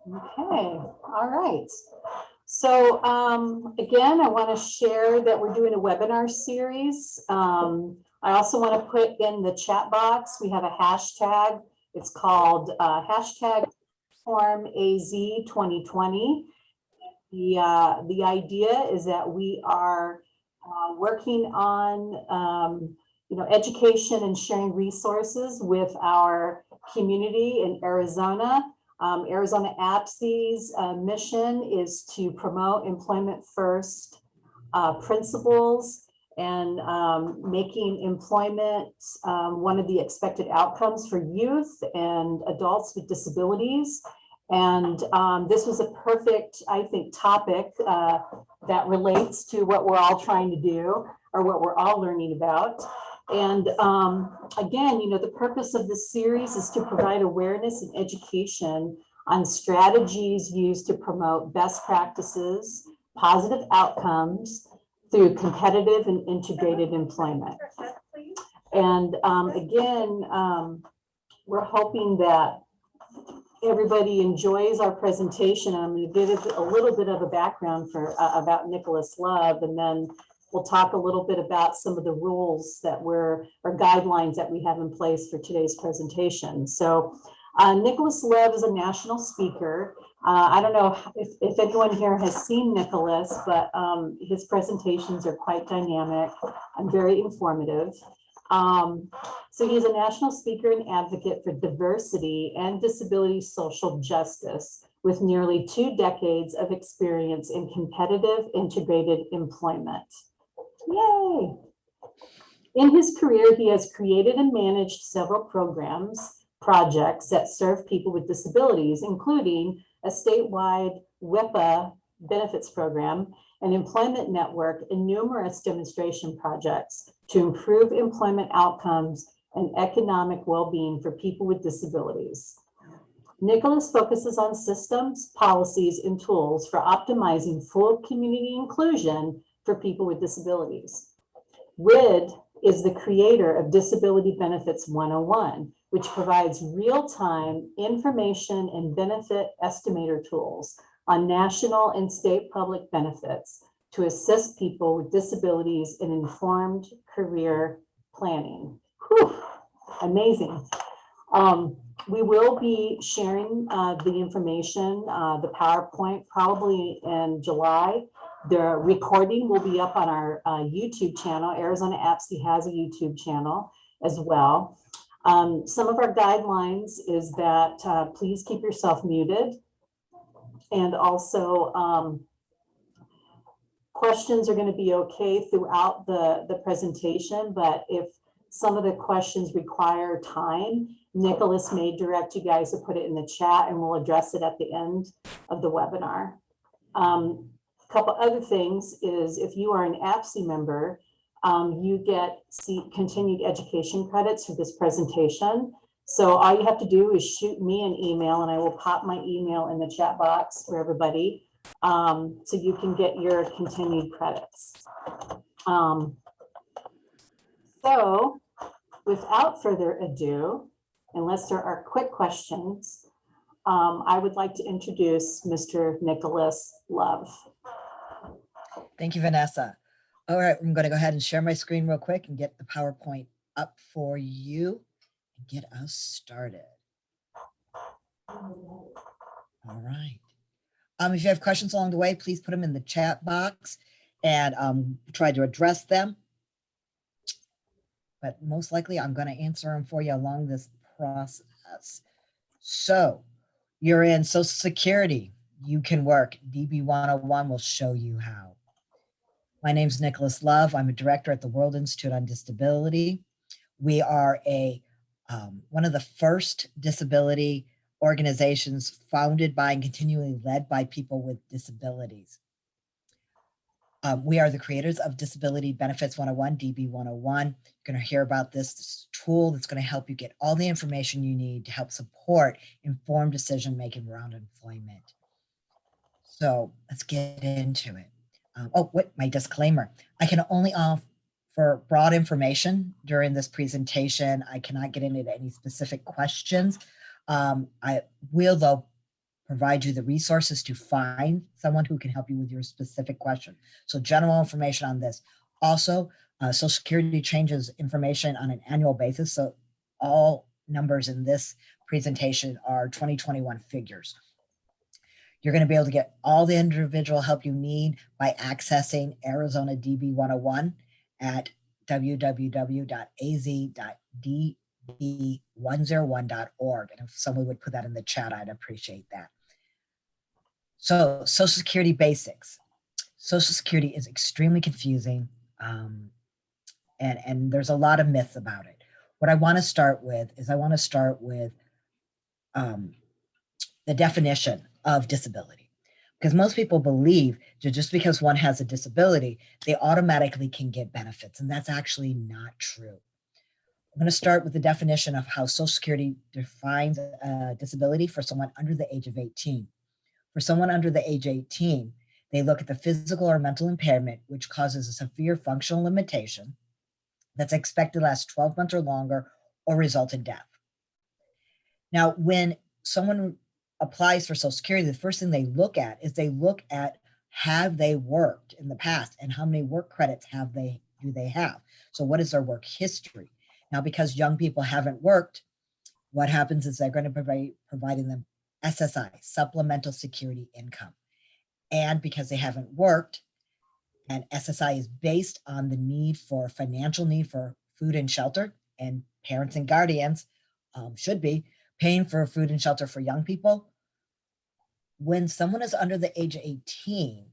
Okay, all right. So again, I want to share that we're doing a webinar series. I also want to put in the chat box, we have a hashtag. It's called hashtag Form AZ 2020. The idea is that we are working on education and sharing resources with our community in Arizona. Arizona APSE's mission is to promote employment first principles and making employment one of the expected outcomes for youth and adults with disabilities. And this was a perfect, I think, topic that relates to what we're all trying to do or what we're all learning about. And again, the purpose of this series is to provide awareness and education on strategies used to promote best practices, positive outcomes through competitive and integrated employment. And again, we're hoping that everybody enjoys our presentation. I'm going to give it a little bit of a background for about Nicholas Love, and then we'll talk a little bit about some of the rules that or guidelines that we have in place for today's presentation. So Nicholas Love is a national speaker. I don't know if anyone here has seen Nicholas, but his presentations are quite dynamic and very informative. So he's a national speaker and advocate for diversity and disability social justice with nearly 2 decades of experience in competitive integrated employment. Yay! In his career, he has created and managed several projects that serve people with disabilities, including a statewide WIPA benefits program, an employment network, and numerous demonstration projects to improve employment outcomes and economic well-being for people with disabilities. Nicholas focuses on systems, policies, and tools for optimizing full community inclusion for people with disabilities. WID is the creator of Disability Benefits 101, which provides real-time information and benefit estimator tools on national and state public benefits to assist people with disabilities in informed career planning. Whew, amazing. We will be sharing the information, the PowerPoint, probably in July. The recording will be up on our YouTube channel. Arizona APSE has a YouTube channel as well. Some of our guidelines is that please keep yourself muted. And also questions are going to be okay throughout the presentation, but if some of the questions require time, Nicholas may direct you guys to put it in the chat and we'll address it at the end of the webinar. A couple other things is if you are an APSE member, you get continued education credits for this presentation. So all you have to do is shoot me an email and I will pop my email in the chat box for everybody so you can get your continued credits. So without further ado, unless there are quick questions, I would like to introduce Mr. Nicholas Love. Thank you, Vanessa. All right, I'm going to go ahead and share my screen real quick and get the PowerPoint up for you and get us started. All right. If you have questions along the way, please put them in the chat box and try to address them. But most likely I'm going to answer them for you along this process. So you're in Social Security. You can work. DB 101 will show you how. My name is Nicholas Love. I'm a director at the World Institute on Disability. We are one of the first disability organizations founded by and continually led by people with disabilities. We are the creators of Disability Benefits 101, DB 101. You're going to hear about this tool that's going to help you get all the information you need to help support informed decision-making around employment. So let's get into it. My disclaimer. I can only offer broad information during this presentation. I cannot get into any specific questions. I will, though, provide you the resources to find someone who can help you with your specific question. So general information on this. Also, Social Security changes information on an annual basis. So all numbers in this presentation are 2021 figures. You're going to be able to get all the individual help you need by accessing Arizona DB 101 at www.az.db101.org. And if someone would put that in the chat, I'd appreciate that. So Social Security basics. Social Security is extremely confusing, and there's a lot of myths about it. What I want to start with is the definition of disability. Because most people believe that just because one has a disability, they automatically can get benefits. And that's actually not true. I'm going to start with the definition of how Social Security defines a disability for someone under the age of 18. For someone under the age of 18, they look at the physical or mental impairment, which causes a severe functional limitation that's expected to last 12 months or longer or result in death. Now, when someone applies for Social Security, the first thing they look at have they worked in the past and how many work credits do they have? So what is their work history? Now, because young people haven't worked, what happens is they're going to be providing them SSI, supplemental security income. And because they haven't worked, and SSI is based on the financial need for food and shelter, and parents and guardians should be paying for food and shelter for young people. When someone is under the age of 18,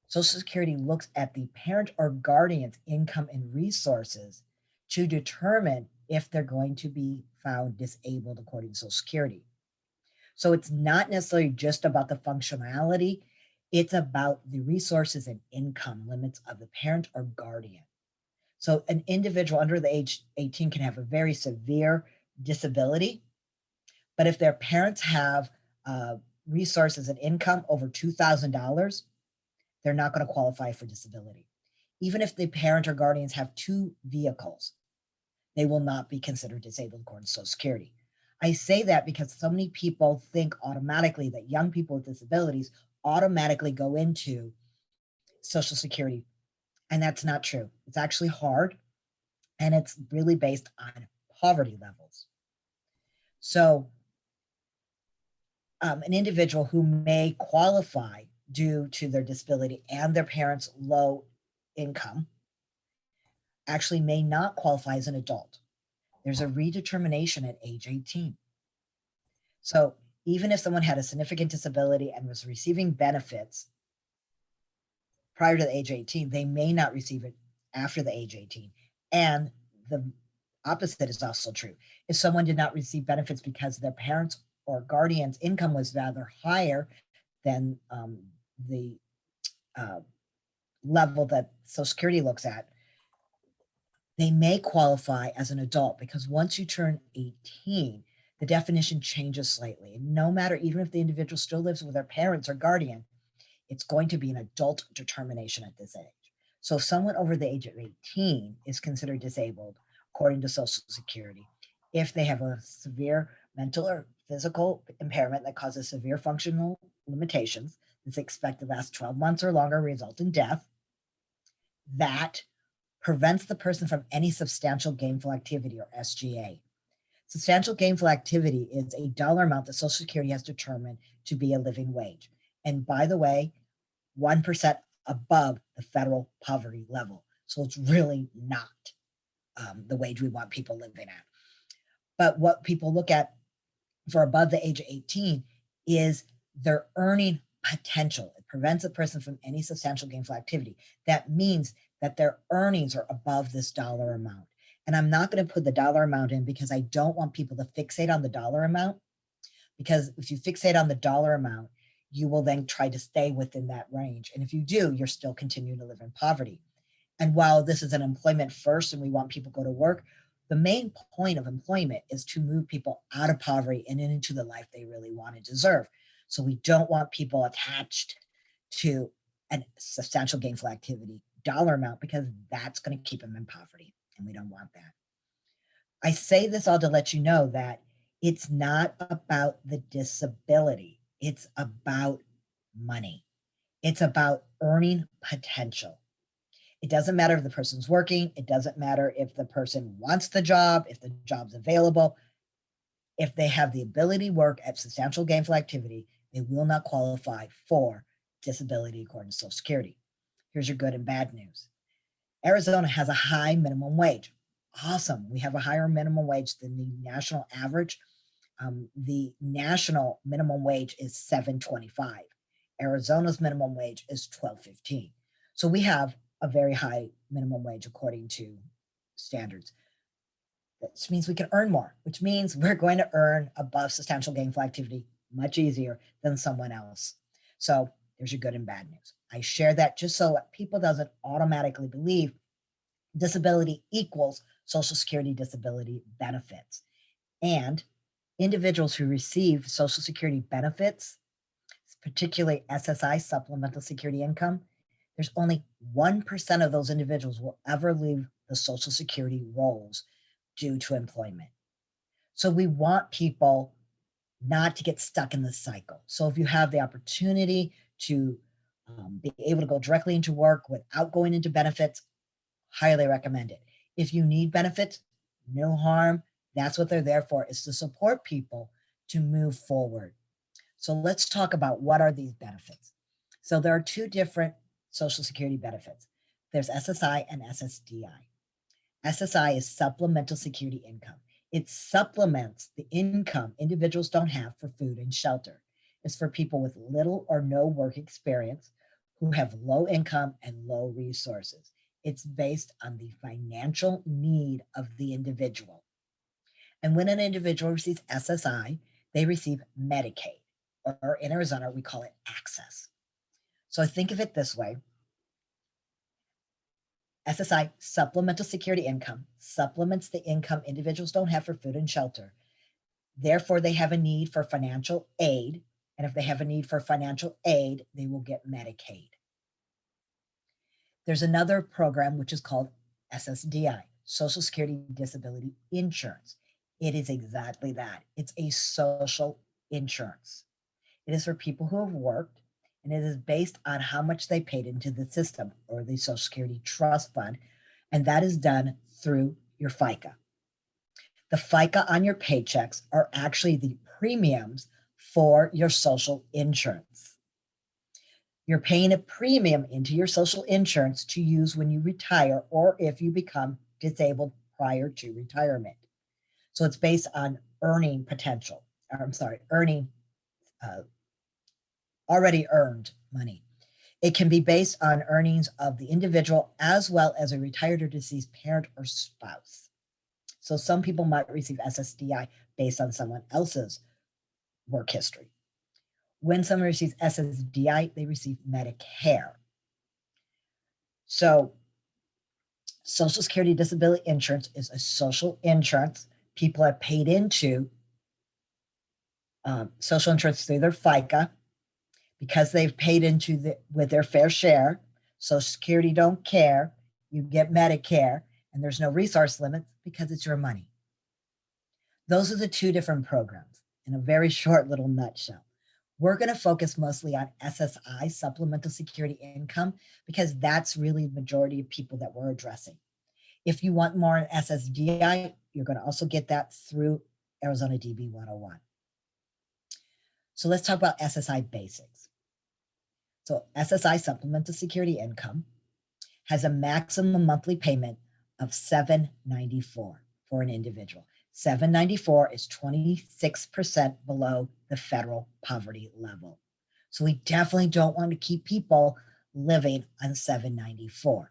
Social Security looks at the parent or guardian's income and resources to determine if they're going to be found disabled according to Social Security. So it's not necessarily just about the functionality, it's about the resources and income limits of the parent or guardian. So an individual under the age 18 can have a very severe disability, but if their parents have resources and income over $2,000, they're not going to qualify for disability. Even if the parent or guardians have 2 vehicles, they will not be considered disabled according to Social Security. I say that because so many people think automatically that young people with disabilities automatically go into Social Security, and that's not true. It's actually hard, and it's really based on poverty levels. So an individual who may qualify due to their disability and their parents' low income actually may not qualify as an adult. There's a redetermination at age 18. So even if someone had a significant disability and was receiving benefits prior to the age 18, they may not receive it after the age 18. And the opposite is also true. If someone did not receive benefits because their parents or guardian's income was rather higher than the level that Social Security looks at, they may qualify as an adult, because once you turn 18, the definition changes slightly. And no matter, even if the individual still lives with their parents or guardian, it's going to be an adult determination at this age. So if someone over the age of 18 is considered disabled according to Social Security if they have a severe mental or physical impairment that causes severe functional limitations that's expected to last 12 months or longer, result in death, that prevents the person from any substantial gainful activity, or SGA. Substantial gainful activity is a dollar amount that Social Security has determined to be a living wage. And by the way, 1% above the federal poverty level. So it's really not the wage we want people living at. But what people look at for above the age of 18 is their earning potential. It prevents a person from any substantial gainful activity. That means that their earnings are above this dollar amount. And I'm not going to put the dollar amount in because I don't want people to fixate on the dollar amount. Because if you fixate on the dollar amount, you will then try to stay within that range. And if you do, you're still continuing to live in poverty. And while this is an employment first and we want people to go to work, the main point of employment is to move people out of poverty and into the life they really want and deserve. So we don't want people attached to a substantial gainful activity dollar amount, because that's going to keep them in poverty, and we don't want that. I say this all to let you know that it's not about the disability. It's about money. It's about earning potential. It doesn't matter if the person's working. It doesn't matter if the person wants the job, if the job's available. If they have the ability to work at substantial gainful activity, they will not qualify for disability according to Social Security. Here's your good and bad news. Arizona has a high minimum wage. Awesome. We have a higher minimum wage than the national average. The national minimum wage is $7.25. Arizona's minimum wage is $12.15. So we have a very high minimum wage according to standards. Which means we can earn more, which means we're going to earn above substantial gainful activity much easier than someone else. So there's your good and bad news. I share that just so people doesn't automatically believe disability equals Social Security disability benefits. And individuals who receive Social Security benefits, particularly SSI, supplemental security income, there's only 1% of those individuals will ever leave the Social Security rolls due to employment. So we want people not to get stuck in this cycle. So if you have the opportunity to be able to go directly into work without going into benefits, highly recommend it. If you need benefits, no harm. That's what they're there for, is to support people to move forward. So let's talk about what are these benefits. So there are two different Social Security benefits. There's SSI and SSDI. SSI is supplemental security income. It supplements the income individuals don't have for food and shelter. It's for people with little or no work experience who have low income and low resources. It's based on the financial need of the individual. And when an individual receives SSI, they receive Medicaid, or in Arizona, we call it access. So think of it this way. SSI, supplemental security income, supplements the income individuals don't have for food and shelter. Therefore, they have a need for financial aid. And if they have a need for financial aid, they will get Medicaid. There's another program which is called SSDI, Social Security Disability Insurance. It is exactly that. It's a social insurance. It is for people who have worked, and it is based on how much they paid into the system or the Social Security Trust Fund, and that is done through your FICA. The FICA on your paychecks are actually the premiums for your social insurance. You're paying a premium into your social insurance to use when you retire or if you become disabled prior to retirement. So it's based on earning potential. Earning already earned money. It can be based on earnings of the individual as well as a retired or deceased parent or spouse. So some people might receive SSDI based on someone else's work history. When someone receives SSDI, they receive Medicare. So Social Security Disability Insurance is a social insurance. People have paid into social insurance through their FICA because they've paid into with their fair share. Social Security don't care. You get Medicare, and there's no resource limits because it's your money. Those are the two different programs in a very short little nutshell. We're going to focus mostly on SSI, supplemental security income, because that's really the majority of people that we're addressing. If you want more on SSDI, you're going to also get that through Arizona DB 101. So let's talk about SSI basics. So SSI, supplemental security income, has a maximum monthly payment of $794 for an individual. $794 is 26% below the federal poverty level. So we definitely don't want to keep people living on $794.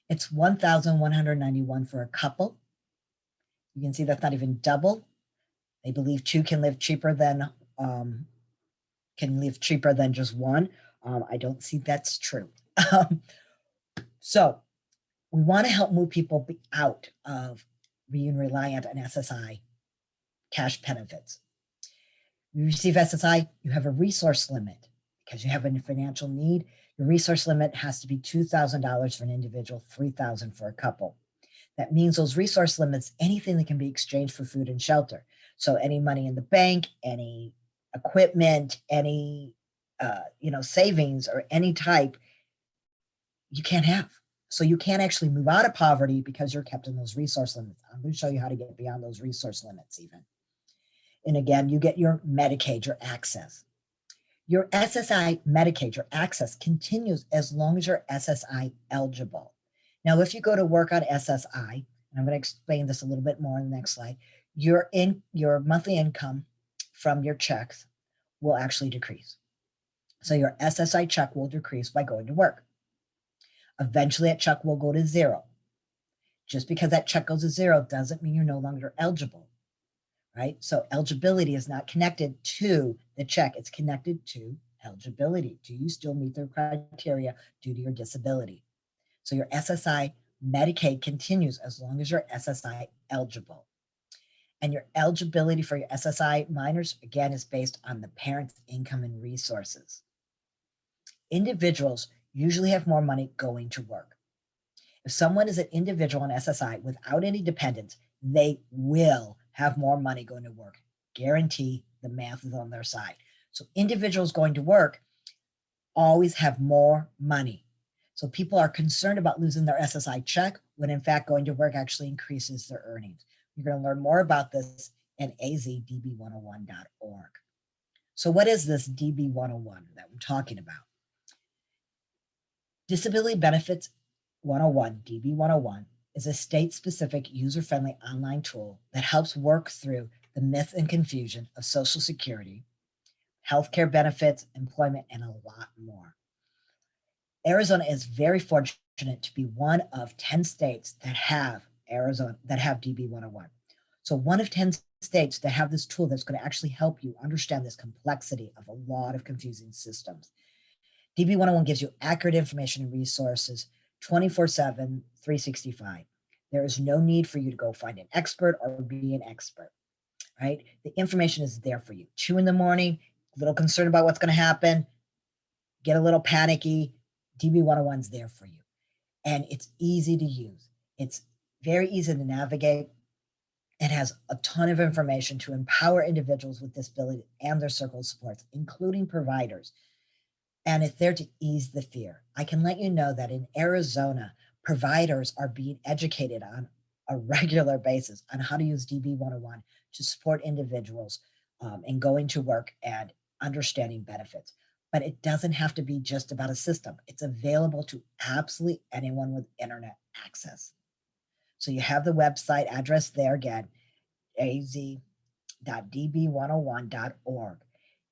It's $1,191 for a couple. You can see that's not even double. They believe two can live cheaper than just one. I don't see that's true. So we want to help move people out of being reliant on SSI cash benefits. You receive SSI, you have a resource limit because you have a financial need. Your resource limit has to be $2,000 for an individual, $3,000 for a couple. That means those resource limits, anything that can be exchanged for food and shelter. So any money in the bank, any equipment, any, savings or any type, you can't have. So you can't actually move out of poverty because you're kept in those resource limits. I'm going to show you how to get beyond those resource limits even. And again, you get your Medicaid, your access. Your SSI Medicaid, your access continues as long as you're SSI eligible. Now, if you go to work on SSI, and I'm going to explain this a little bit more in the next slide, your monthly income from your checks will actually decrease. So your SSI check will decrease by going to work. Eventually, that check will go to zero. Just because that check goes to zero doesn't mean you're no longer eligible, right? So eligibility is not connected to the check. It's connected to eligibility. Do you still meet the criteria due to your disability? So your SSI Medicaid continues as long as you're SSI eligible. And your eligibility for your SSI minors, again, is based on the parent's income and resources. Individuals usually have more money going to work. If someone is an individual on SSI without any dependents, they will have more money going to work. Guarantee, the math is on their side. So individuals going to work always have more money. So people are concerned about losing their SSI check when in fact going to work actually increases their earnings. You're going to learn more about this at azdb101.org. So what is this DB101 that I'm talking about? Disability Benefits 101, DB101, is a state-specific, user-friendly online tool that helps work through the myth and confusion of Social Security, healthcare benefits, employment, and a lot more. Arizona is very fortunate to be one of 10 states that have DB101. So one of 10 states that have this tool that's going to actually help you understand this complexity of a lot of confusing systems. DB101 gives you accurate information and resources 24/7, 365. There is no need for you to go find an expert or be an expert, right? The information is there for you. 2 in the morning, a little concerned about what's going to happen, get a little panicky, DB101 is there for you. And it's easy to use. It's very easy to navigate. It has a ton of information to empower individuals with disability and their circle of supports, including providers. And it's there to ease the fear. I can let you know that in Arizona, providers are being educated on a regular basis on how to use DB101 to support individuals in going to work and understanding benefits. But it doesn't have to be just about a system. It's available to absolutely anyone with internet access. So you have the website address there again, az.db101.org.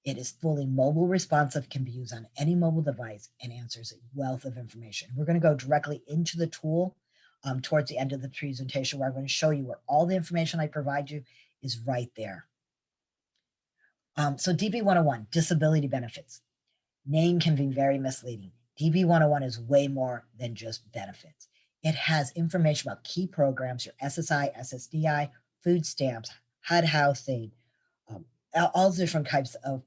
It is fully mobile responsive, can be used on any mobile device, and answers a wealth of information. We're going to go directly into the tool towards the end of the presentation, where I'm going to show you where all the information I provide you is right there. So DB101, disability benefits. Name can be very misleading. DB101 is way more than just benefits. It has information about key programs, your SSI, SSDI, food stamps, HUD housing, all different types of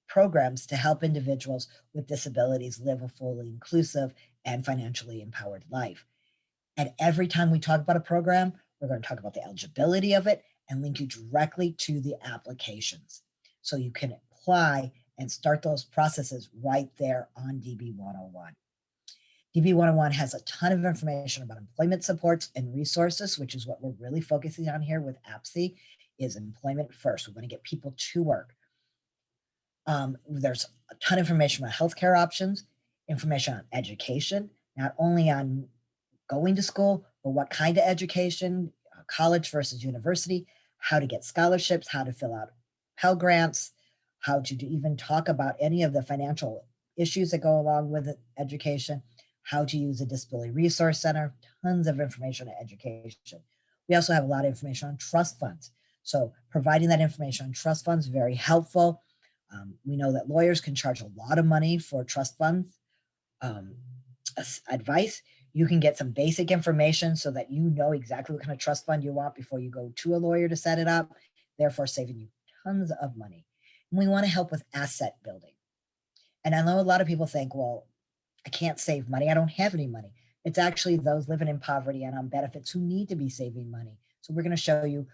programs to help individuals with disabilities live a fully inclusive and financially empowered life. And every time we talk about a program, we're going to talk about the eligibility of it and link you directly to the applications. So you can apply and start those processes right there on DB101. DB101 has a ton of information about employment supports and resources, which is what we're really focusing on here with APSE, is employment first. We want to get people to work. There's a ton of information about healthcare options, information on education, not only on going to school, but what kind of education, college versus university, how to get scholarships, how to fill out Pell Grants, how to even talk about any of the financial issues that go along with education, how to use a disability resource center, tons of information on education. We also have a lot of information on trust funds. So providing that information on trust funds is very helpful. We know that lawyers can charge a lot of money for trust funds advice. You can get some basic information so that you know exactly what kind of trust fund you want before you go to a lawyer to set it up, therefore saving you tons of money. And we want to help with asset building. And I know a lot of people think, well, I can't save money. I don't have any money. It's actually those living in poverty and on benefits who need to be saving money. So we're going to show you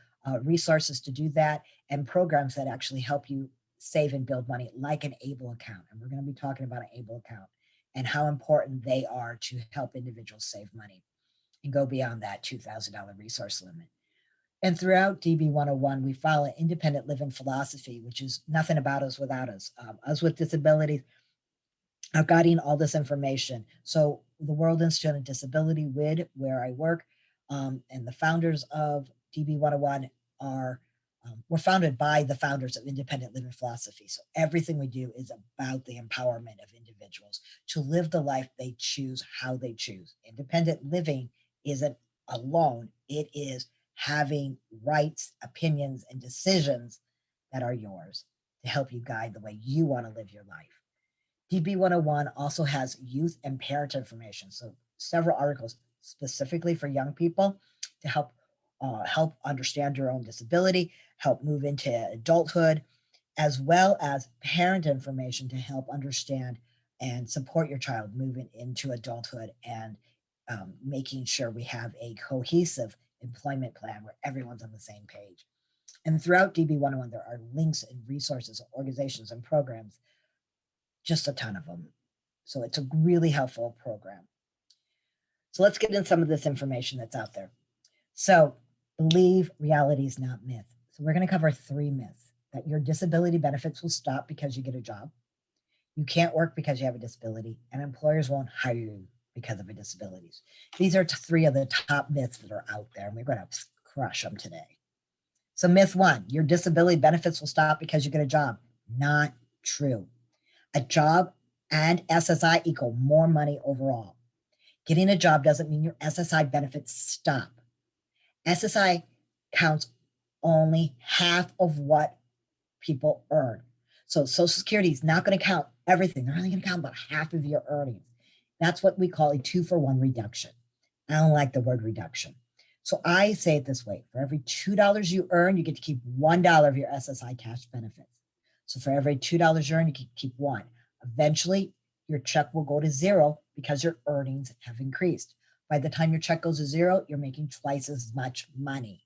resources to do that and programs that actually help you save and build money like an ABLE account. And we're going to be talking about an ABLE account and how important they are to help individuals save money and go beyond that $2,000 resource limit. And throughout DB 101, we follow an independent living philosophy, which is nothing about us without us. Us with disabilities are guiding all this information. So the World Institute of Disability, WID, where I work, and the founders of DB 101 are, were founded by the founders of independent living philosophy. So everything we do is about the empowerment of individuals to live the life they choose, how they choose. Independent living isn't alone. It is having rights, opinions, and decisions that are yours to help you guide the way you want to live your life. DB 101 also has youth and parent information. So several articles specifically for young people to help understand your own disability, help move into adulthood, as well as parent information to help understand and support your child moving into adulthood and making sure we have a cohesive employment plan where everyone's on the same page. And throughout DB 101, there are links and resources, organizations, and programs, just a ton of them. So it's a really helpful program. So let's get in some of this information that's out there. So believe reality is not myth. So we're going to cover 3 myths: that your disability benefits will stop because you get a job, you can't work because you have a disability, and employers won't hire you because of a disability. These are 3 of the top myths that are out there, and we're going to crush them today. So myth 1, your disability benefits will stop because you get a job. Not true. A job and SSI equal more money overall. Getting a job doesn't mean your SSI benefits stop. SSI counts only half of what people earn. So Social Security is not going to count everything. They're only going to count about half of your earnings. That's what we call a 2-for-1 reduction. I don't like the word reduction. So I say it this way: for every $2 you earn, you get to keep $1 of your SSI cash benefits. So for every $2 you earn, you can keep 1. Eventually, your check will go to 0 because your earnings have increased. By the time your check goes to 0, you're making twice as much money,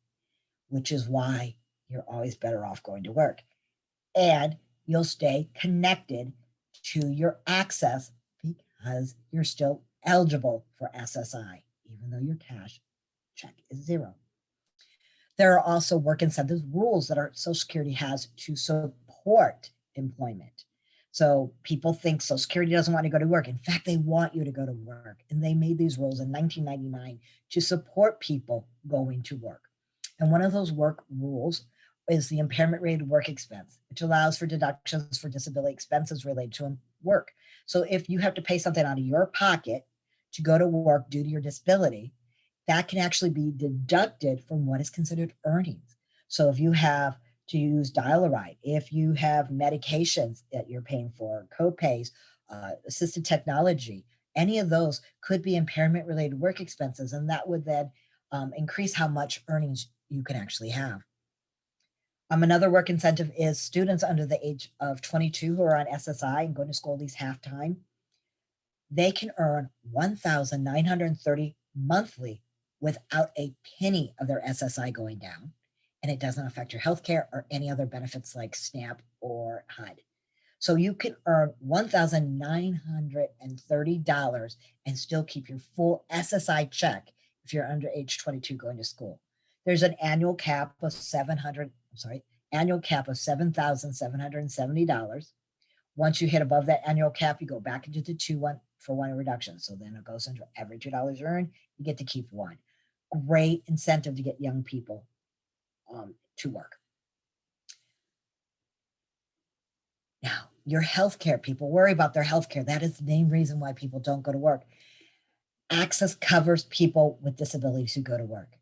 which is why you're always better off going to work. And you'll stay connected to your access because you're still eligible for SSI, even though your cash check is 0. There are also work incentives rules that our Social Security has to support employment. So people think Social Security doesn't want you to go to work. In fact, they want you to go to work. And they made these rules in 1999 to support people going to work. And one of those work rules is the impairment related work expense, which allows for deductions for disability expenses related to work. So if you have to pay something out of your pocket to go to work due to your disability, that can actually be deducted from what is considered earnings. So if you have to use dial-a-ride, if you have medications that you're paying for, co-pays, assisted technology, any of those could be impairment related work expenses, and that would then increase how much earnings you can actually have. Another work incentive is students under the age of 22 who are on SSI and going to school at least half-time. They can earn $1,930 monthly without a penny of their SSI going down, and it doesn't affect your healthcare or any other benefits like SNAP or HUD. So you can earn $1,930 and still keep your full SSI check if you're under age 22 going to school. There's an annual cap of $7,770. Once you hit above that annual cap, you go back into the 2-for-1 reduction. So then it goes into every $2 you earn, you get to keep 1. Great incentive to get young people to work. Now, your healthcare, people worry about their healthcare. That is the main reason why people don't go to work. Access covers people with disabilities who go to work.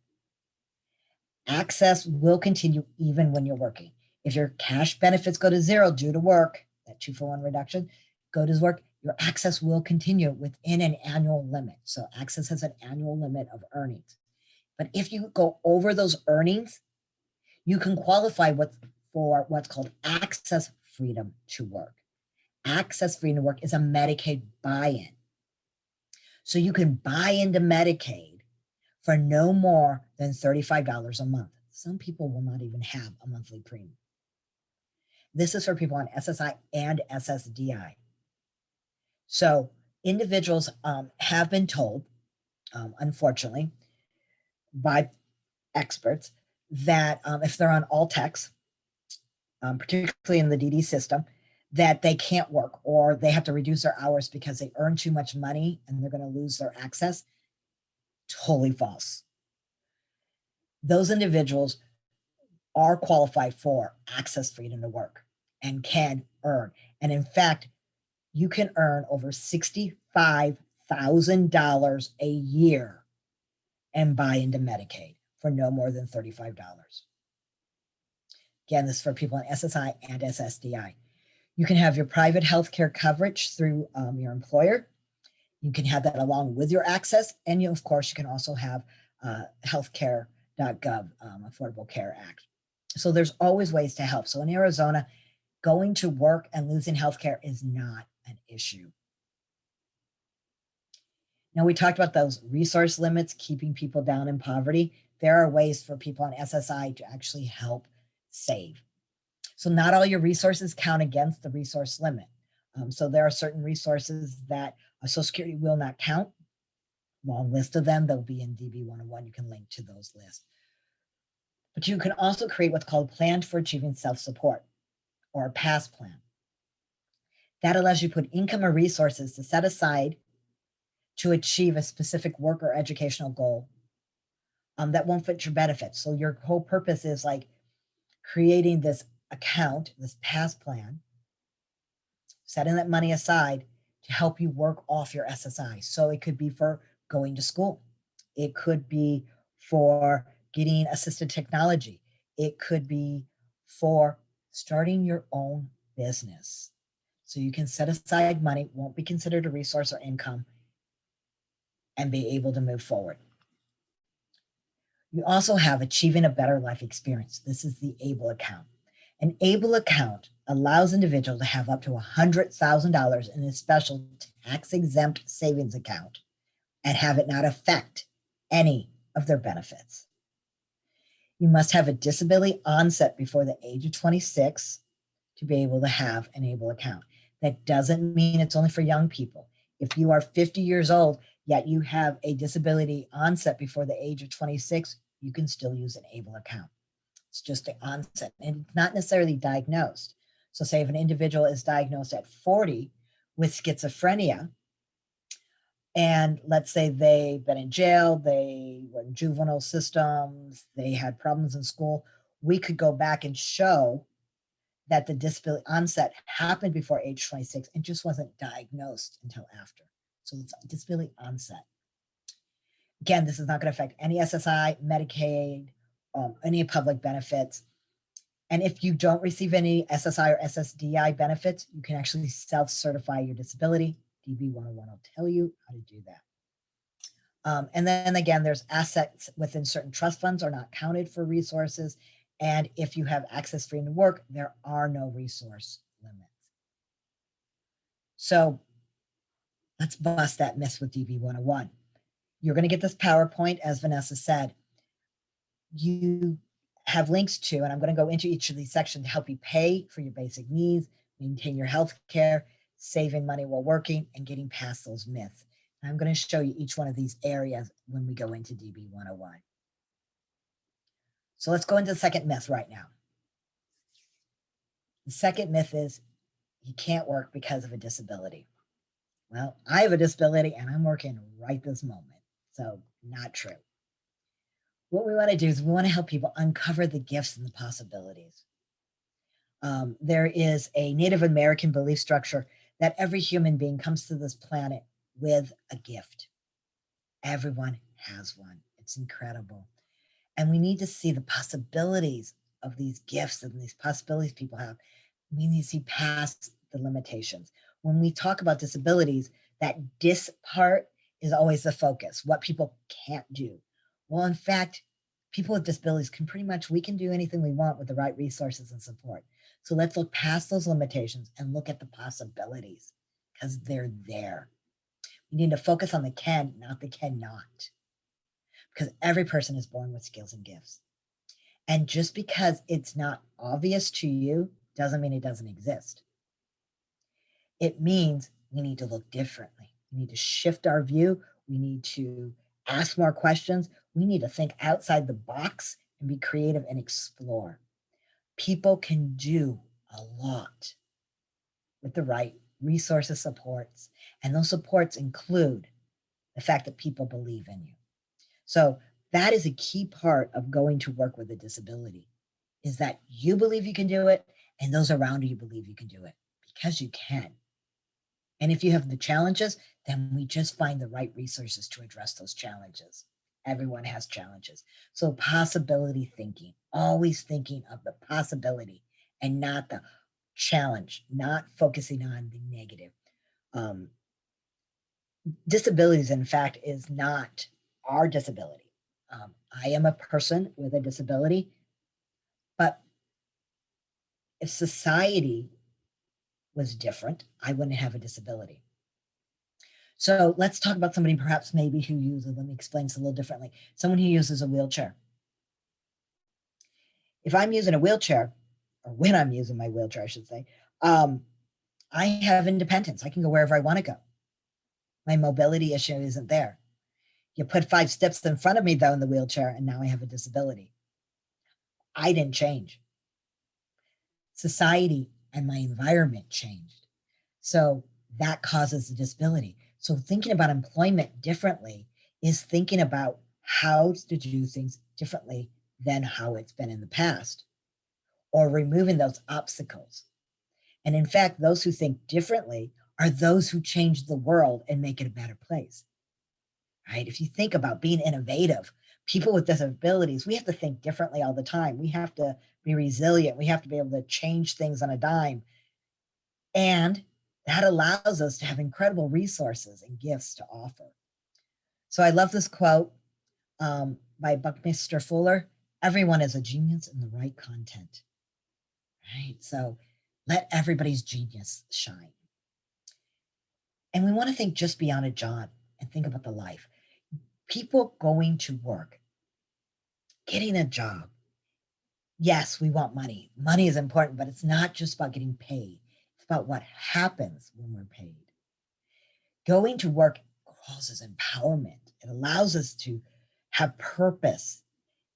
Access will continue even when you're working. If your cash benefits go to 0 due to work, that 2-for-1 reduction, go to work, your access will continue within an annual limit. So access has an annual limit of earnings. But if you go over those earnings, you can qualify for what's called access freedom to work. Access freedom to work is a Medicaid buy-in. So you can buy into Medicaid for no more than $35 a month. Some people will not even have a monthly premium. This is for people on SSI and SSDI. So individuals have been told, unfortunately, by experts that if they're on all techs, particularly in the DD system, that they can't work or they have to reduce their hours because they earn too much money and they're going to lose their access. Totally false. Those individuals are qualified for access freedom to work and can earn. And in fact, you can earn over $65,000 a year and buy into Medicaid for no more than $35. Again, this is for people on SSI and SSDI. You can have your private healthcare coverage through your employer. You can have that along with your access. And of course, you can also have healthcare.gov, Affordable Care Act. So there's always ways to help. So in Arizona, going to work and losing healthcare is not an issue. Now, we talked about those resource limits, keeping people down in poverty. There are ways for people on SSI to actually help save. So not all your resources count against the resource limit. So there are certain resources that Social Security will not count. Long list of them, they'll be in DB 101. You can link to those lists. But you can also create what's called Plan for Achieving Self-Support, or a PASS plan. That allows you to put income or resources to set aside to achieve a specific work or educational goal that won't fit your benefits. So your whole purpose is like creating this account, this PASS plan, setting that money aside to help you work off your SSI. So it could be for going to school. It could be for getting assisted technology. It could be for starting your own business. So you can set aside money, won't be considered a resource or income, and be able to move forward. You also have Achieving a Better Life Experience. This is the ABLE account. An ABLE account allows individuals to have up to $100,000 in a special tax-exempt savings account and have it not affect any of their benefits. You must have a disability onset before the age of 26 to be able to have an ABLE account. That doesn't mean it's only for young people. If you are 50 years old, yet you have a disability onset before the age of 26, you can still use an ABLE account. It's just the onset, and it's not necessarily diagnosed. So say if an individual is diagnosed at 40 with schizophrenia, and let's say they've been in jail, they were in juvenile systems, they had problems in school, we could go back and show that the disability onset happened before age 26 and just wasn't diagnosed until after. So it's disability onset. Again, this is not going to affect any SSI, Medicaid, any public benefits. And if you don't receive any SSI or SSDI benefits, you can actually self-certify your disability. DB 101 will tell you how to do that. And then again, there's assets within certain trust funds are not counted for resources. And if you have access free to work, there are no resource limits. So let's bust that myth with DB 101. You're going to get this PowerPoint, as Vanessa said. You have links to, and I'm going to go into each of these sections to help you pay for your basic needs, maintain your health care, saving money while working, and getting past those myths. And I'm going to show you each one of these areas when we go into DB 101. So let's go into the second myth right now. The second myth is you can't work because of a disability. Well, I have a disability and I'm working right this moment. So not true. What we want to do is we want to help people uncover the gifts and the possibilities. There is a Native American belief structure that every human being comes to this planet with a gift. Everyone has one. It's incredible. And we need to see the possibilities of these gifts and these possibilities people have. We need to see past the limitations. When we talk about disabilities, that dis part is always the focus, what people can't do. Well, in fact, people with disabilities can we can do anything we want with the right resources and support. So let's look past those limitations and look at the possibilities because they're there. We need to focus on the can, not the cannot. Because every person is born with skills and gifts. And just because it's not obvious to you doesn't mean it doesn't exist. It means we need to look differently. We need to shift our view. We need to ask more questions. We need to think outside the box and be creative and explore. People can do a lot with the right resources, supports, and those supports include the fact that people believe in you. So that is a key part of going to work with a disability, is that you believe you can do it and those around you believe you can do it, because you can. And if you have the challenges, then we just find the right resources to address those challenges. Everyone has challenges. So possibility thinking, always thinking of the possibility and not the challenge, not focusing on the negative. Disabilities, in fact, is not our disability. I am a person with a disability, but if society was different, I wouldn't have a disability. So let's talk about somebody perhaps maybe who uses, let me explain this a little differently, someone who uses a wheelchair. If I'm using a wheelchair, or when I'm using my wheelchair, I should say, I have independence. I can go wherever I want to go. My mobility issue isn't there. You put 5 steps in front of me, though, in the wheelchair, and now I have a disability. I didn't change. Society and my environment changed. So that causes a disability. So thinking about employment differently is thinking about how to do things differently than how it's been in the past, or removing those obstacles. And in fact, those who think differently are those who change the world and make it a better place. Right? If you think about being innovative, people with disabilities, we have to think differently all the time. We have to be resilient. We have to be able to change things on a dime. And that allows us to have incredible resources and gifts to offer. So I love this quote by Buckminster Fuller: everyone is a genius in the right content. Right? So let everybody's genius shine. And we want to think just beyond a job and think about the life. People going to work, getting a job. Yes, we want money. Money is important, but it's not just about getting paid. It's about what happens when we're paid. Going to work causes empowerment. It allows us to have purpose.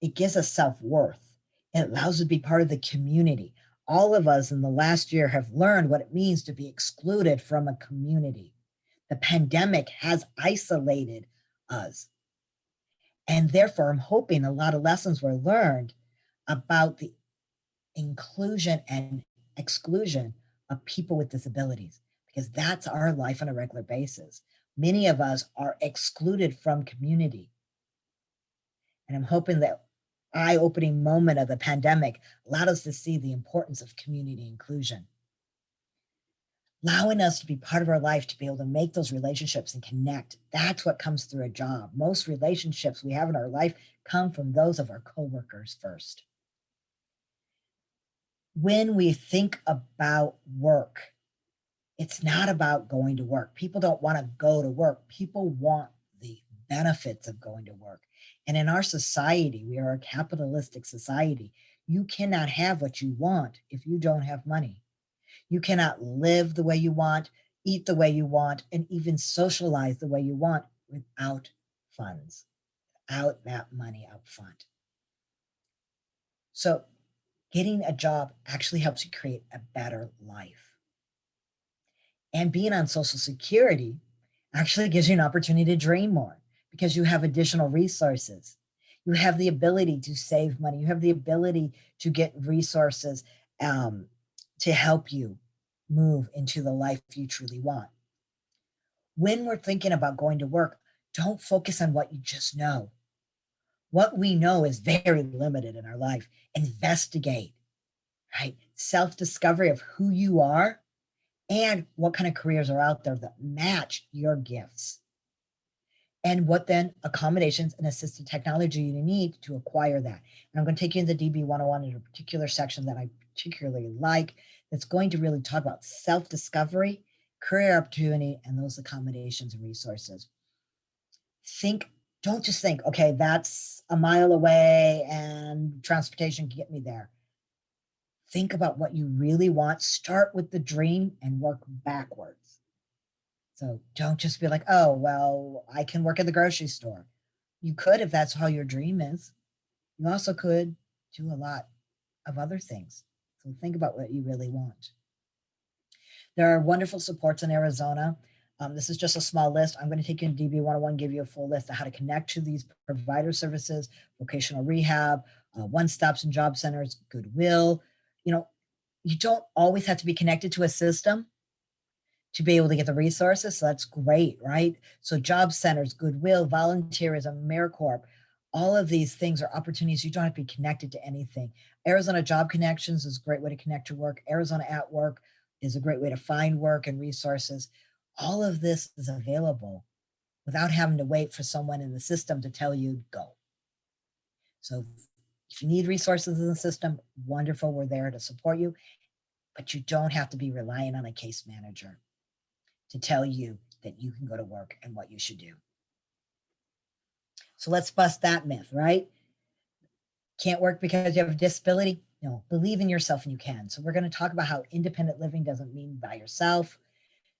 It gives us self-worth. It allows us to be part of the community. All of us in the last year have learned what it means to be excluded from a community. The pandemic has isolated us. And therefore, I'm hoping a lot of lessons were learned about the inclusion and exclusion of people with disabilities, because that's our life on a regular basis. Many of us are excluded from community. And I'm hoping that eye-opening moment of the pandemic allowed us to see the importance of community inclusion, allowing us to be part of our life, to be able to make those relationships and connect. That's what comes through a job. Most relationships we have in our life come from those of our coworkers first. When we think about work, it's not about going to work. People don't want to go to work. People want the benefits of going to work. And in our society, we are a capitalistic society. You cannot have what you want if you don't have money. You cannot live the way you want, eat the way you want, and even socialize the way you want without funds, without that money up front. So getting a job actually helps you create a better life. And being on Social Security actually gives you an opportunity to dream more, because you have additional resources. You have the ability to save money. You have the ability to get resources to help you move into the life you truly want. When we're thinking about going to work, don't focus on what you just know. What we know is very limited in our life. Investigate, right? Self-discovery of who you are and what kind of careers are out there that match your gifts. And what then accommodations and assistive technology you need to acquire that. And I'm going to take you into DB 101 in a particular section that I particularly like, that's going to really talk about self-discovery, career opportunity, and those accommodations and resources. Don't just think, okay, that's a mile away and transportation can get me there. think about what you really want. Start with the dream and work backwards. So don't just be like, oh, well, I can work at the grocery store. You could if that's how your dream is. You also could do a lot of other things. So think about what you really want. There are wonderful supports in Arizona. This is just a small list. I'm going to take you in DB 101, give you a full list of how to connect to these provider services, vocational rehab, one-stops and job centers, Goodwill. You know, you don't always have to be connected to a system to be able to get the resources. So that's great, right? So job centers, Goodwill, volunteerism, AmeriCorps, all of these things are opportunities. You don't have to be connected to anything. Arizona Job Connections is a great way to connect to work. Arizona at Work is a great way to find work and resources. All of this is available without having to wait for someone in the system to tell you go. So if you need resources in the system, wonderful, we're there to support you, but you don't have to be relying on a case manager to tell you that you can go to work and what you should do. So let's bust that myth, right? Can't work because you have a disability? No, believe in yourself and you can. So we're going to talk about how independent living doesn't mean by yourself,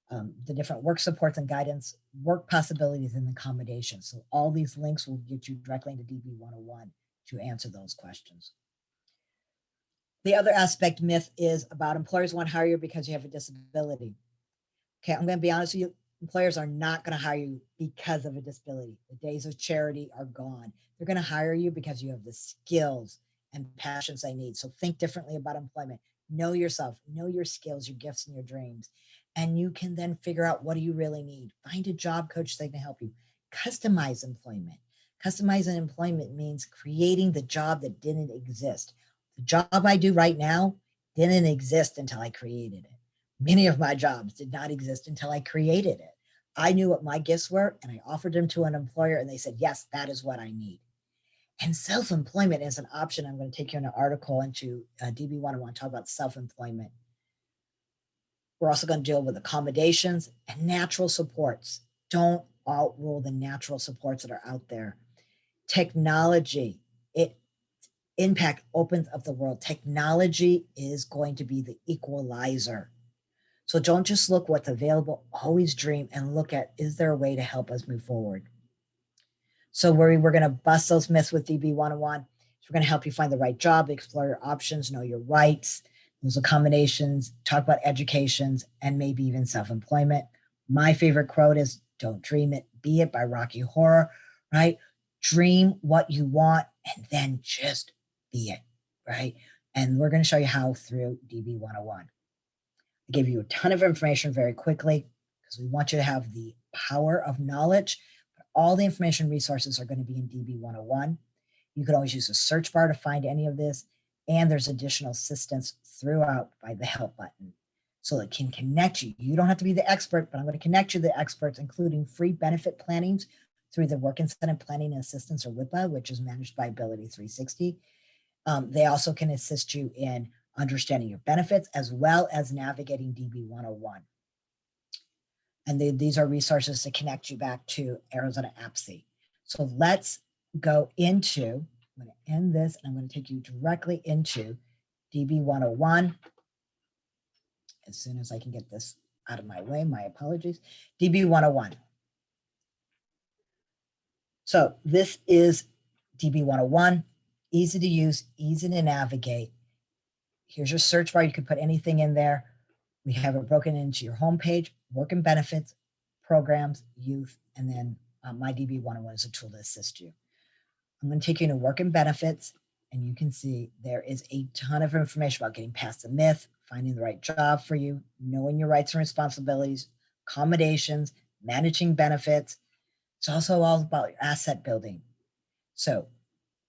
the different work supports and guidance, work possibilities and accommodations. So all these links will get you directly into DB 101 to answer those questions. The other aspect myth is about employers want to hire you because you have a disability. Okay, I'm going to be honest with you. Employers are not going to hire you because of a disability. The days of charity are gone. They're going to hire you because you have the skills and passions they need. So think differently about employment. Know yourself, know your skills, your gifts, and your dreams. And you can then figure out, what do you really need? Find a job coach that can help you. Customize employment. Customizing employment means creating the job that didn't exist. The job I do right now didn't exist until I created it. Many of my jobs did not exist until I created it. I knew what my gifts were and I offered them to an employer and they said, yes, that is what I need. And self-employment is an option. I'm going to take you in an article into DB 101, talk about self-employment. We're also going to deal with accommodations and natural supports. Don't outrule the natural supports that are out there. Technology, it impact opens up the world. Technology is going to be the equalizer. So don't just look what's available, always dream and look at, is there a way to help us move forward? So we're going to bust those myths with DB 101. So we're going to help you find the right job, explore your options, know your rights, those accommodations, talk about educations, and maybe even self-employment. My favorite quote is, don't dream it, be it, by Rocky Horror, right? Dream what you want and then just be it, right? And we're going to show you how through DB 101. I gave you a ton of information very quickly because we want you to have the power of knowledge. But all the information resources are going to be in DB 101. You can always use a search bar to find any of this. And there's additional assistance throughout by the help button. So it can connect you. You don't have to be the expert, but I'm going to connect you to the experts, including free benefit plannings through the Work Incentive Planning and Assistance, or WIPA, which is managed by Ability 360. They also can assist you in understanding your benefits as well as navigating DB 101. And these are resources to connect you back to Arizona APSE. So let's go into, I'm going to end this and I'm going to take you directly into DB 101. As soon as I can get this out of my way, my apologies. DB 101. So this is DB 101, easy to use, easy to navigate. Here's your search bar. You can put anything in there. We have it broken into your homepage, work and benefits, programs, youth, and then my DB 101 is a tool to assist you. I'm going to take you into work and benefits, and you can see there is a ton of information about getting past the myth, finding the right job for you, knowing your rights and responsibilities, accommodations, managing benefits. It's also all about your asset building. So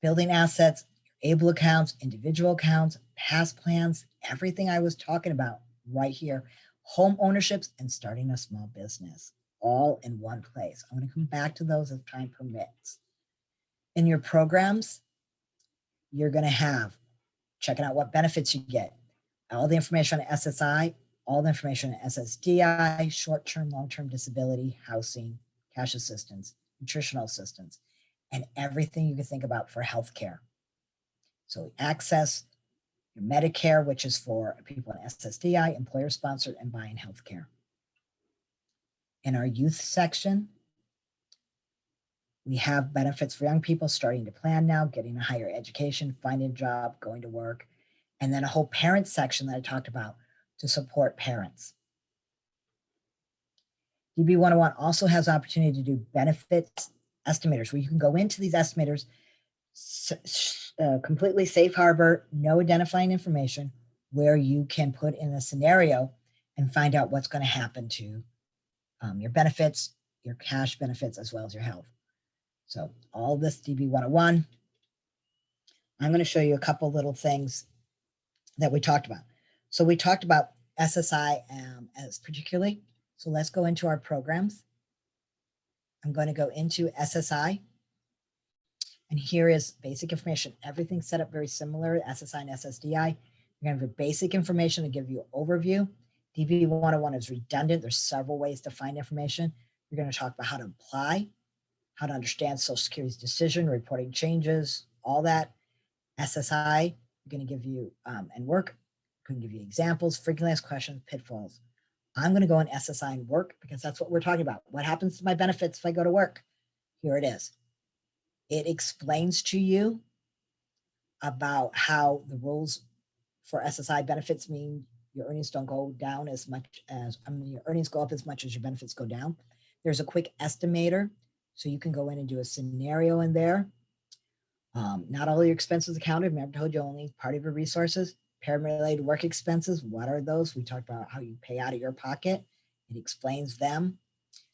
building assets, ABLE accounts, individual accounts, past plans, everything I was talking about right here, home ownerships and starting a small business, all in one place. I'm going to come back to those as time permits. In your programs, you're going to have checking out what benefits you get, all the information on SSI, all the information on SSDI, short-term, long-term disability, housing, cash assistance, nutritional assistance, and everything you can think about for healthcare. So access your Medicare, which is for people in SSDI, employer-sponsored, and buying healthcare. In our youth section, we have benefits for young people starting to plan now, getting a higher education, finding a job, going to work, and then a whole parent section that I talked about to support parents. DB 101 also has opportunity to do benefits estimators, where you can go into these estimators, completely safe harbor, no identifying information, where you can put in a scenario and find out what's going to happen to your benefits, your cash benefits, as well as your health. So all this DB 101. I'm going to show you a couple little things that we talked about. So we talked about SSI as particularly. So let's go into our programs. I'm going to go into SSI. And here is basic information. Everything's set up very similar, SSI and SSDI. You're going to have basic information to give you an overview. DB 101 is redundant. There's several ways to find information. You're going to talk about how to apply, how to understand Social Security's decision, reporting changes, all that. SSI, I'm going to give you, and work, I'm going to give you examples, frequently asked questions, pitfalls. I'm going to go on SSI and work because that's what we're talking about. What happens to my benefits if I go to work? Here it is. It explains to you about how the rules for SSI benefits mean your earnings don't go down as much as, your earnings go up as much as your benefits go down. There's a quick estimator, so you can go in and do a scenario in there. Not all your expenses accounted. Remember, I told you only part of your resources. Parent-related work expenses, what are those? We talked about how you pay out of your pocket. It explains them.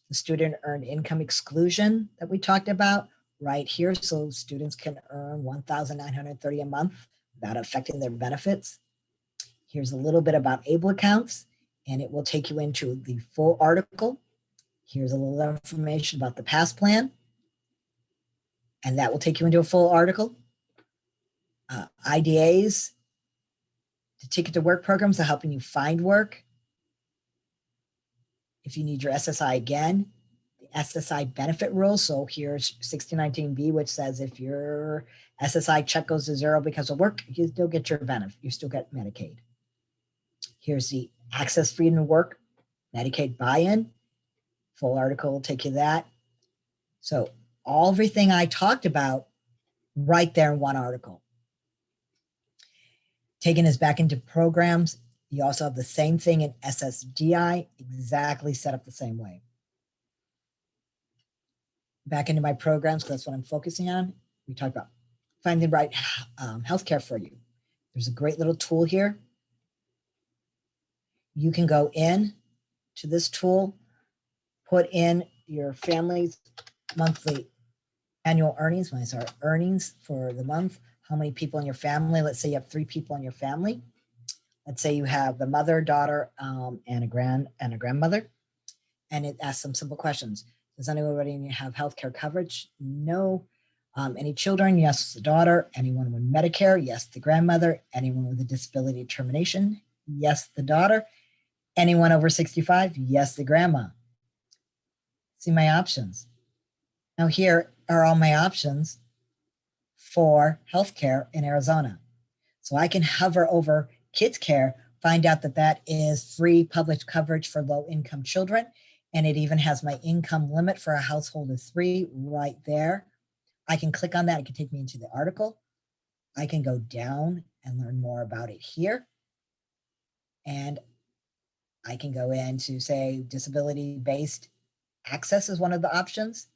The student earned income exclusion that we talked about right here. So students can earn $1,930 a month without affecting their benefits. Here's a little bit about ABLE accounts, and it will take you into the full article. Here's a little information about the PASS plan, and that will take you into a full article. IDAs, the Ticket to Work programs are helping you find work. If you need your SSI again, the SSI benefit rules. So here's 1619B, which says if your SSI check goes to zero because of work, you still get your benefit. You still get Medicaid. Here's the access freedom to work, Medicaid buy-in. Full article will take you that. So everything I talked about right there in one article. Taking us back into programs, you also have the same thing in SSDI, exactly set up the same way. Back into my programs, because that's what I'm focusing on. We talked about finding the right healthcare for you. There's a great little tool here. You can go in to this tool, put in your family's monthly annual earnings, earnings for the month, how many people in your family. Let's say you have 3 people in your family. Let's say you have the mother, daughter, and a grandmother. And it asks some simple questions. Does anybody have healthcare coverage? No. Any children? Yes, the daughter. Anyone with Medicare? Yes, the grandmother. Anyone with a disability termination? Yes, the daughter. Anyone over 65? Yes, the grandma. See my options. Now here are all my options for healthcare in Arizona. So I can hover over kids care, find out that that is free public coverage for low-income children. And it even has my income limit for a household of 3 right there. I can click on that. It can take me into the article. I can go down and learn more about it here. And I can go into, say, disability-based access is one of the options.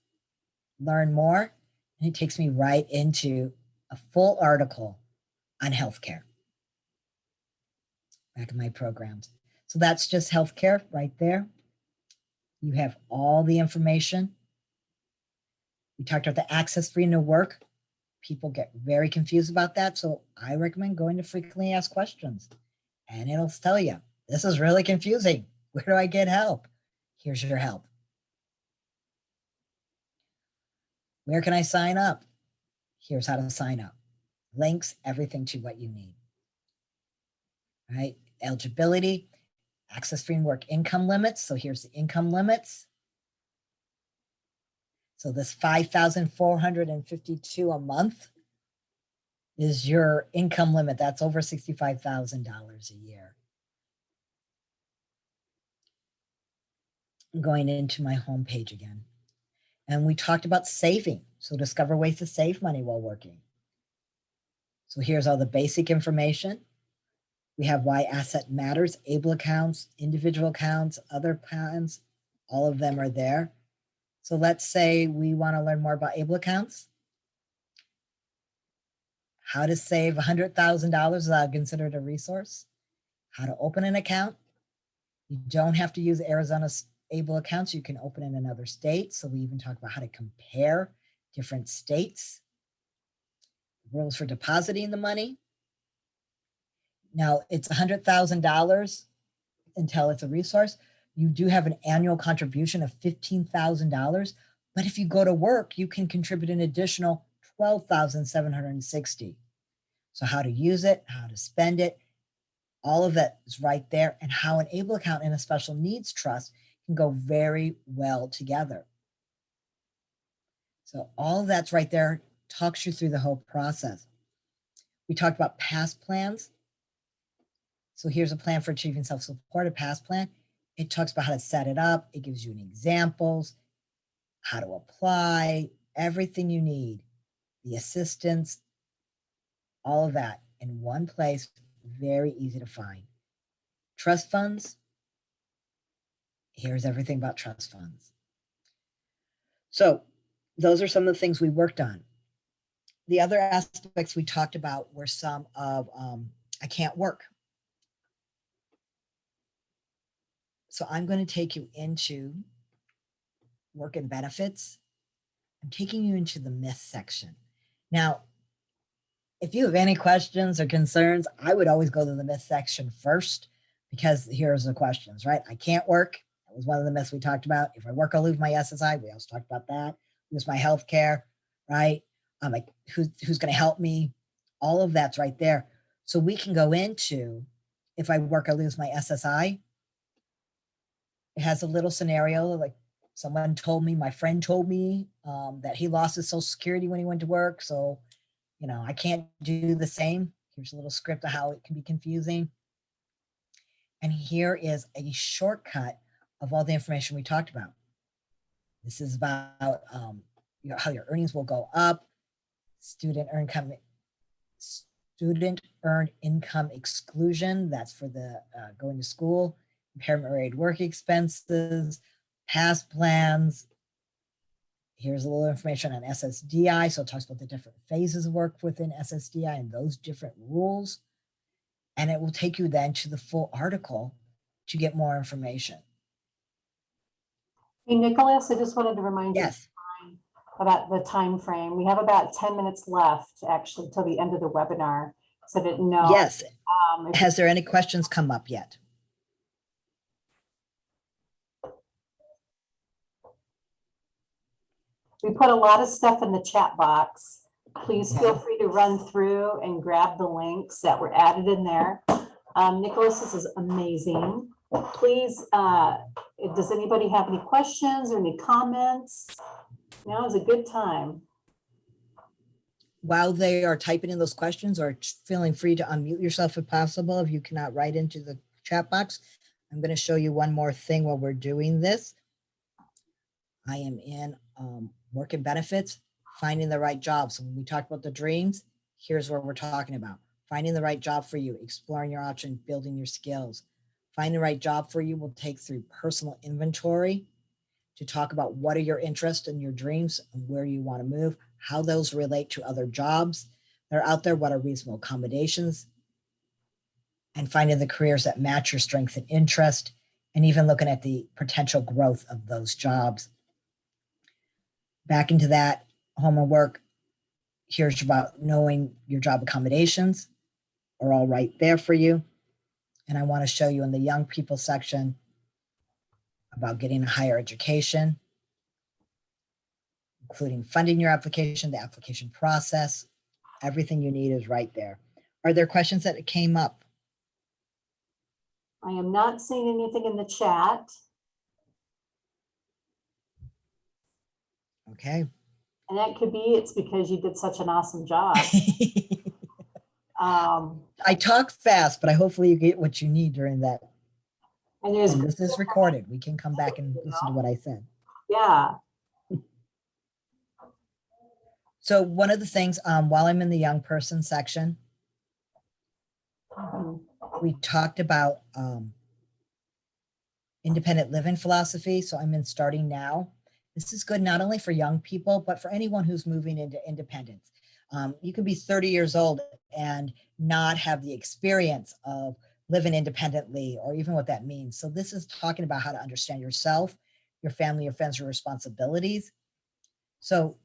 Learn more. And it takes me right into a full article on healthcare. Back in my programs. So that's just healthcare right there. You have all the information. We talked about the access freedom to work. People get very confused about that. So I recommend going to frequently asked questions and it'll tell you, this is really confusing. Where do I get help? Here's your help. Where can I sign up? Here's how to sign up. Links, everything to what you need. All right, eligibility, access framework income limits. So here's the income limits. So this $5,452 a month is your income limit. That's over $65,000 a year. I'm going into my homepage again. And we talked about saving. So discover ways to save money while working. So here's all the basic information. We have why asset matters, able accounts, individual accounts, other plans, all of them are there. So let's say we want to learn more about able accounts. How to save $100,000 without considered a resource. How to open an account. You don't have to use Arizona's able accounts. You can open in another state. So we even talk about how to compare different states. Rules for depositing the money. Now it's $100,000 until it's a resource. You do have an annual contribution of $15,000, but if you go to work, you can contribute an additional $12,760. So how to use it, how to spend it, all of that is right there, and how an able account and a special needs trust can go very well together. So all of that's right there, talks you through the whole process. We talked about past plans. So here's a plan for achieving self-support, a past plan. It talks about how to set it up. It gives you examples, how to apply, everything you need, the assistance, all of that in one place, very easy to find. Trust funds. Here's everything about trust funds. So those are some of the things we worked on. The other aspects we talked about were some of I can't work. So I'm going to take you into work and benefits. I'm taking you into the myth section. Now, if you have any questions or concerns, I would always go to the myth section first, because here's the questions, right? I can't work. That was one of the myths we talked about. If I work, I'll lose my SSI. We also talked about that. Lose my health care, right? Like who's going to help me? All of that's right there. So we can go into, if I work, I lose my SSI. It has a little scenario, like someone told me, my friend told me that he lost his Social Security when he went to work. So, I can't do the same. Here's a little script of how it can be confusing. And here is a shortcut of all the information we talked about. This is about how your earnings will go up, student earned income exclusion. That's for the going to school, impairment related work expenses, past plans. Here's a little information on SSDI. So it talks about the different phases of work within SSDI and those different rules. And it will take you then to the full article to get more information. Hey, Nicholas, I just wanted to remind you about the time frame. We have about 10 minutes left, actually, till the end of the webinar. So I didn't know. Yes. Has there any questions come up yet? We put a lot of stuff in the chat box. Please feel free to run through and grab the links that were added in there. Nicholas, this is amazing. Please, does anybody have any questions or any comments? Now is a good time. While they are typing in those questions, or feeling free to unmute yourself if possible, if you cannot write into the chat box. I'm going to show you one more thing while we're doing this. I am in work and benefits, finding the right job. So when we talk about the dreams, here's what we're talking about. Finding the right job for you, exploring your options, building your skills. Finding the right job for you will take through personal inventory to talk about what are your interests and your dreams and where you want to move, how those relate to other jobs that are out there, what are reasonable accommodations, and finding the careers that match your strength and interest, and even looking at the potential growth of those jobs. Back into that home and work, here's about knowing your job accommodations are all right there for you. And I want to show you in the young people section about getting a higher education, including funding your application, the application process. Everything you need is right there. Are there questions that came up? I am not seeing anything in the chat. Okay. And that could be, it's because you did such an awesome job. I talk fast, but I hopefully you get what you need during that. And there's, And this is recorded. We can come back and listen to what I said. yeah. So one of the things, while I'm in the young person section, Mhm. we talked about independent living philosophy. So I'm in starting now. This is good not only for young people, but for anyone who's moving into independence. You can be 30 years old and not have the experience of living independently or even what that means. So this is talking about how to understand yourself, your family, your friends, your responsibilities. So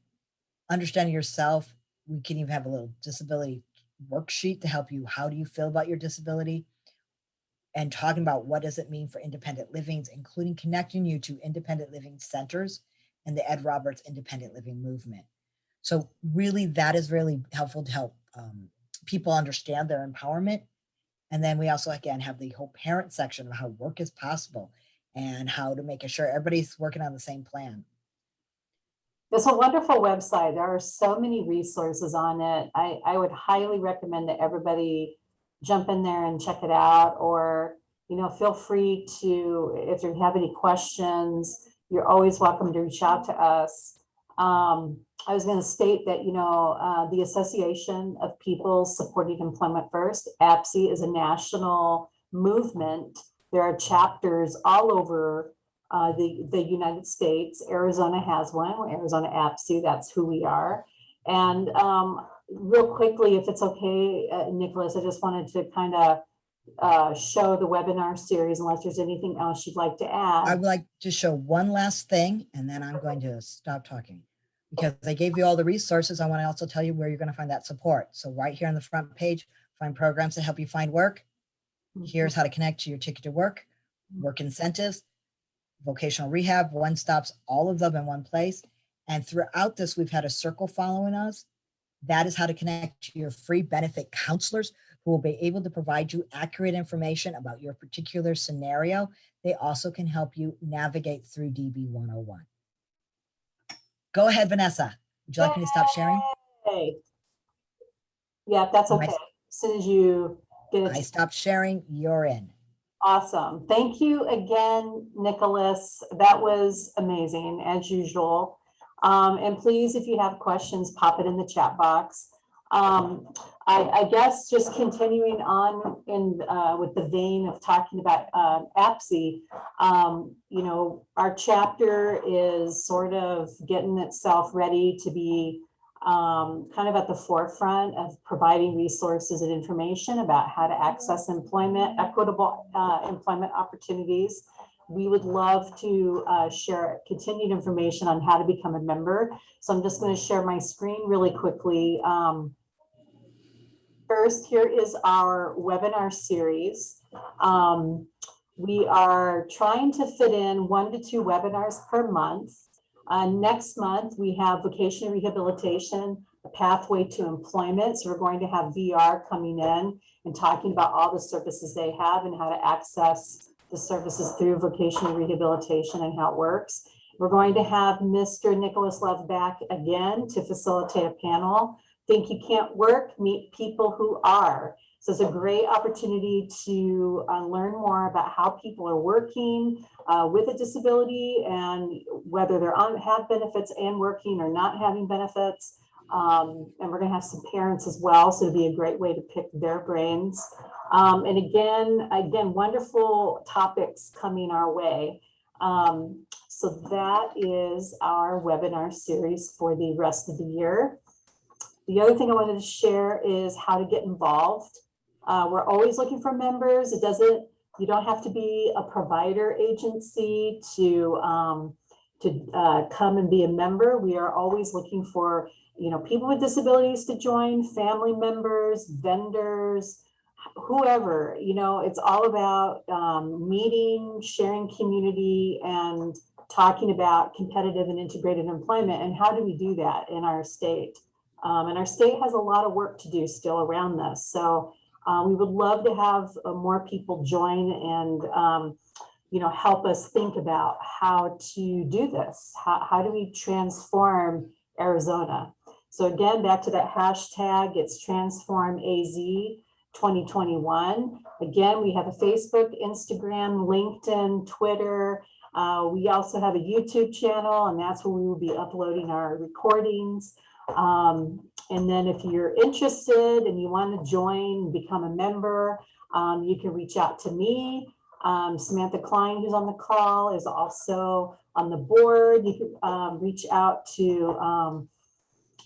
understanding yourself, we can even have a little disability worksheet to help you. How do you feel about your disability? And talking about what does it mean for independent livings, including connecting you to independent living centers and the Ed Roberts independent living movement. So really that is really helpful to help people understand their empowerment. And then we also, again, have the whole parent section of how work is possible and how to make sure everybody's working on the same plan. It's a wonderful website. There are so many resources on it. I would highly recommend that everybody jump in there and check it out, or, feel free to, if you have any questions, you're always welcome to reach out to us. I was going to state that, the Association of People Supporting Employment First, APSE, is a national movement. There are chapters all over the United States. Arizona has one, Arizona APSE, that's who we are. And real quickly, if it's okay, Nicholas, I just wanted to kind of show the webinar series, unless there's anything else you'd like to add. I would like to show one last thing, and then I'm going to stop talking. Because I gave you all the resources, I want to also tell you where you're going to find that support. So right here on the front page, find programs that help you find work. Here's how to connect to your ticket to work, work incentives, vocational rehab, one stops all of them in one place. And throughout this, we've had a circle following us. That is how to connect to your free benefit counselors who will be able to provide you accurate information about your particular scenario. They also can help you navigate through DB 101. Go ahead, Vanessa. Would you like me to stop sharing? Hey. Yeah, that's okay. As soon as you get it. I stopped sharing, you're in. Awesome. Thank you again, Nicholas. That was amazing, as usual. And please, if you have questions, pop it in the chat box. I guess just continuing on in with the vein of talking about APSE, our chapter is sort of getting itself ready to be kind of at the forefront of providing resources and information about how to access employment, equitable employment opportunities. We would love to share continued information on how to become a member. So I'm just going to share my screen really quickly. First, here is our webinar series. We are trying to fit in 1 to 2 webinars per month. Next month, we have vocational rehabilitation, a pathway to employment. So we're going to have VR coming in and talking about all the services they have and how to access the services through vocational rehabilitation and how it works. We're going to have Mr. Nicholas Love back again to facilitate a panel. Think you can't work, meet people who are. So it's a great opportunity to learn more about how people are working with a disability and whether they're have benefits and working or not having benefits. And we're going to have some parents as well, so it'll be a great way to pick their brains. And again, wonderful topics coming our way. So that is our webinar series for the rest of the year. The other thing I wanted to share is how to get involved. We're always looking for members. You don't have to be a provider agency to come and be a member. We are always looking for, people with disabilities to join, family members, vendors, whoever. It's all about meeting, sharing community, and talking about competitive and integrated employment. And how do we do that in our state? And our state has a lot of work to do still around this. So we would love to have more people join and, help us think about how to do this. How do we transform Arizona? So again, back to that hashtag, it's TransformAZ 2021. Again, we have a Facebook, Instagram, LinkedIn, Twitter. We also have a YouTube channel, and that's where we will be uploading our recordings. And then if you're interested and you want to join and become a member, you can reach out to me. Samantha Klein, who's on the call, is also on the board. You can reach out to,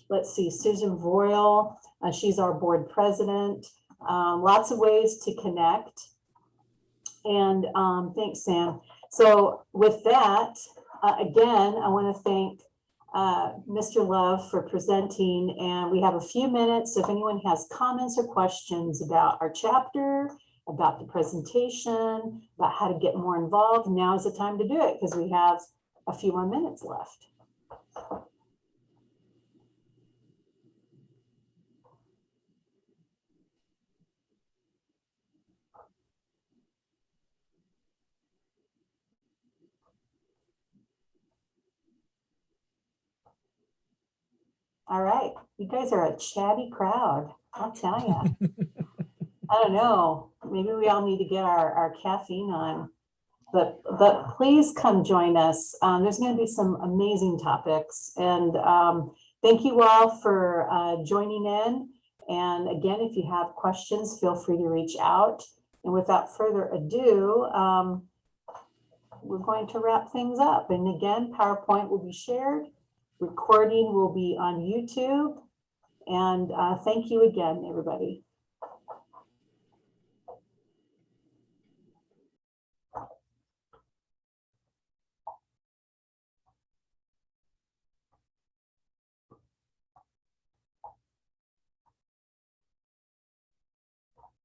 let's see, Susan Vroyle. She's our board president. Lots of ways to connect. And thanks, Sam. So with that, again, I want to thank Mr. Love for presenting, and we have a few minutes. If anyone has comments or questions about our chapter, about the presentation, about how to get more involved, now is the time to do it because we have a few more minutes left. All right, you guys are a chatty crowd, I'll tell you. I don't know, maybe we all need to get our caffeine on, but please come join us. There's going to be some amazing topics, and thank you all for joining in. And again, if you have questions, feel free to reach out. And without further ado, we're going to wrap things up. And again, PowerPoint will be shared. Recording will be on YouTube. And thank you again, everybody.